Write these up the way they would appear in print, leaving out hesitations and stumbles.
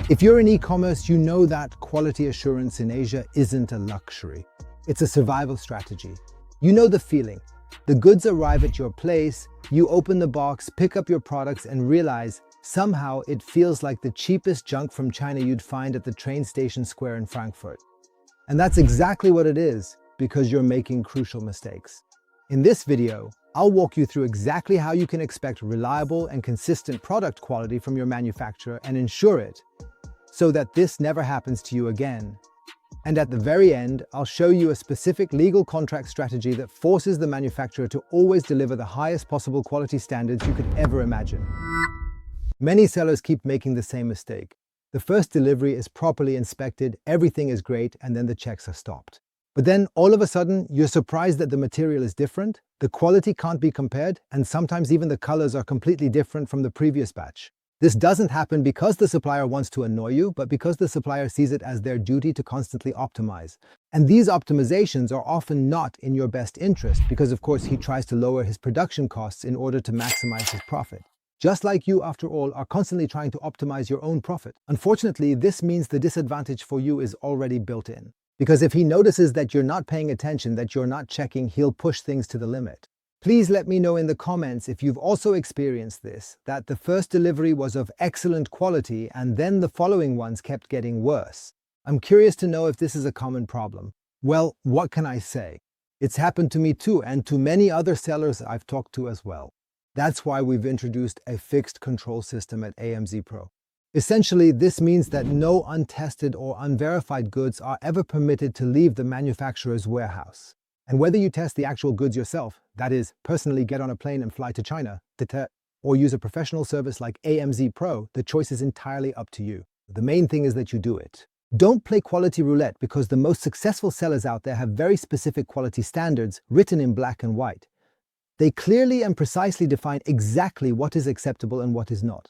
If you're in e-commerce, you know that quality assurance in Asia isn't a luxury. It's a survival strategy. You know the feeling. The goods arrive at your place, you open the box, pick up your products, and realize somehow it feels like the cheapest junk from China you'd find at the train station square in Frankfurt. And that's exactly what it is, because you're making crucial mistakes. In this video, I'll walk you through exactly how you can expect reliable and consistent product quality from your manufacturer and ensure it, so that this never happens to you again. And at the very end, I'll show you a specific legal contract strategy that forces the manufacturer to always deliver the highest possible quality standards you could ever imagine. Many sellers keep making the same mistake. The first delivery is properly inspected, everything is great, and then the checks are stopped. But then, all of a sudden, you're surprised that the material is different, the quality can't be compared, and sometimes even the colors are completely different from the previous batch. This doesn't happen because the supplier wants to annoy you, but because the supplier sees it as their duty to constantly optimize. And these optimizations are often not in your best interest because, of course, he tries to lower his production costs in order to maximize his profit. Just like you, after all, are constantly trying to optimize your own profit. Unfortunately, this means the disadvantage for you is already built in. Because if he notices that you're not paying attention, that you're not checking, he'll push things to the limit. Please let me know in the comments if you've also experienced this, that the first delivery was of excellent quality and then the following ones kept getting worse. I'm curious to know if this is a common problem. Well, what can I say? It's happened to me too, and to many other sellers I've talked to as well. That's why we've introduced a fixed control system at Asiapro. Essentially, this means that no untested or unverified goods are ever permitted to leave the manufacturer's warehouse. And whether you test the actual goods yourself, that is, personally get on a plane and fly to China, or use a professional service like Asiapro, the choice is entirely up to you. The main thing is that you do it. Don't play quality roulette, because the most successful sellers out there have very specific quality standards written in black and white. They clearly and precisely define exactly what is acceptable and what is not.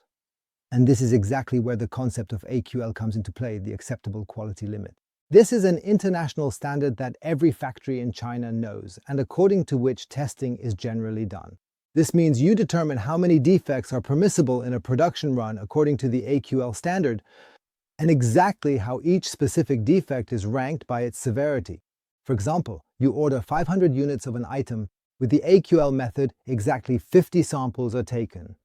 And this is exactly where the concept of AQL comes into play, the acceptable quality limit. This is an international standard that every factory in China knows, and according to which testing is generally done. This means you determine how many defects are permissible in a production run according to the AQL standard, and exactly how each specific defect is ranked by its severity. For example, you order 500 units of an item. With the AQL method, exactly 50 samples are taken.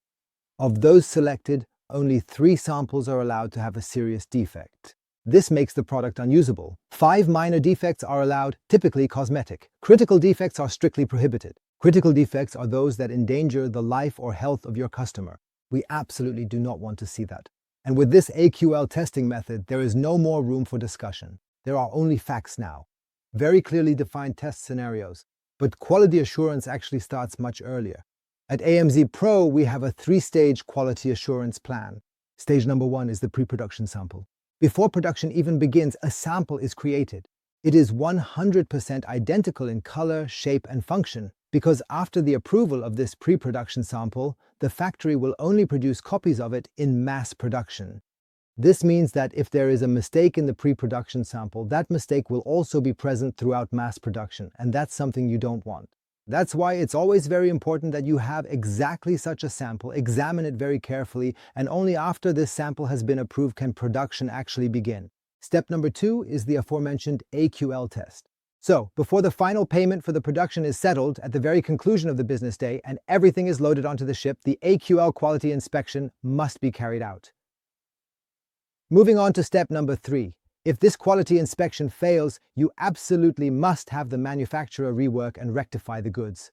Of those selected, only 3 samples are allowed to have a serious defect. This makes the product unusable. 5 minor defects are allowed, typically cosmetic. Critical defects are strictly prohibited. Critical defects are those that endanger the life or health of your customer. We absolutely do not want to see that. And with this AQL testing method, there is no more room for discussion. There are only facts now. Very clearly defined test scenarios. But quality assurance actually starts much earlier. At Asiapro, we have a 3-stage quality assurance plan. Stage number 1 is the pre-production sample. Before production even begins, a sample is created. It is 100% identical in color, shape, and function, because after the approval of this pre-production sample, the factory will only produce copies of it in mass production. This means that if there is a mistake in the pre-production sample, that mistake will also be present throughout mass production, and that's something you don't want. That's why it's always very important that you have exactly such a sample, examine it very carefully, and only after this sample has been approved can production actually begin. Step number 2 is the aforementioned AQL test. So, before the final payment for the production is settled at the very conclusion of the business day and everything is loaded onto the ship, the AQL quality inspection must be carried out. Moving on to step number 3. If this quality inspection fails, you absolutely must have the manufacturer rework and rectify the goods.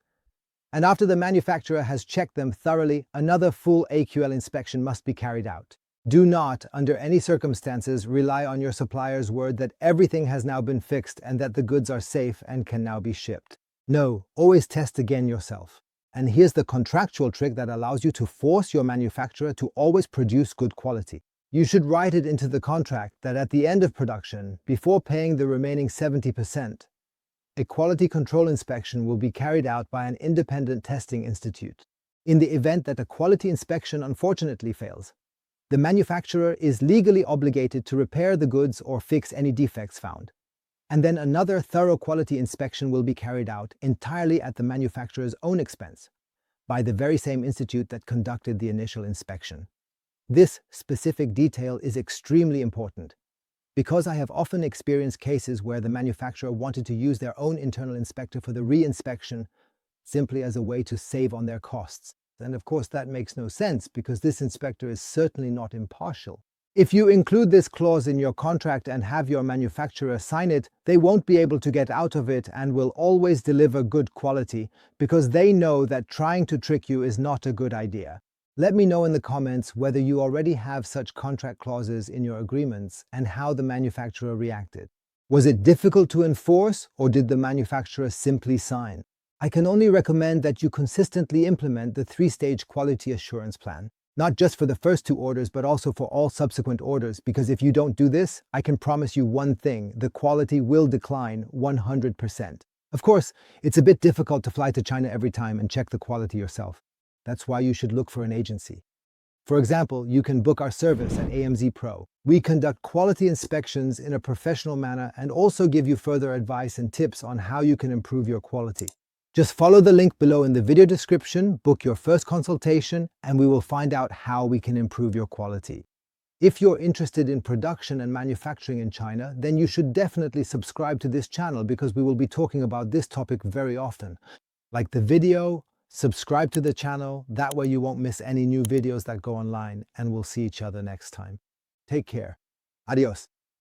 And after the manufacturer has checked them thoroughly, another full AQL inspection must be carried out. Do not, under any circumstances, rely on your supplier's word that everything has now been fixed and that the goods are safe and can now be shipped. No, always test again yourself. And here's the contractual trick that allows you to force your manufacturer to always produce good quality. You should write it into the contract that at the end of production, before paying the remaining 70%, a quality control inspection will be carried out by an independent testing institute. In the event that a quality inspection unfortunately fails, the manufacturer is legally obligated to repair the goods or fix any defects found. And then another thorough quality inspection will be carried out entirely at the manufacturer's own expense by the very same institute that conducted the initial inspection. This specific detail is extremely important because I have often experienced cases where the manufacturer wanted to use their own internal inspector for the re-inspection simply as a way to save on their costs. And of course, that makes no sense because this inspector is certainly not impartial. If you include this clause in your contract and have your manufacturer sign it, they won't be able to get out of it and will always deliver good quality because they know that trying to trick you is not a good idea. Let me know in the comments whether you already have such contract clauses in your agreements and how the manufacturer reacted. Was it difficult to enforce, or did the manufacturer simply sign? I can only recommend that you consistently implement the 3-stage quality assurance plan, not just for the first 2 orders, but also for all subsequent orders, because if you don't do this, I can promise you one thing: the quality will decline 100%. Of course, it's a bit difficult to fly to China every time and check the quality yourself. That's why you should look for an agency. For example, you can book our service at Asiapro. We conduct quality inspections in a professional manner and also give you further advice and tips on how you can improve your quality. Just follow the link below in the video description, book your first consultation, and we will find out how we can improve your quality. If you're interested in production and manufacturing in China, then you should definitely subscribe to this channel because we will be talking about this topic very often. Like the video, subscribe to the channel, that way you won't miss any new videos that go online, and we'll see each other next time. Take care. Adios.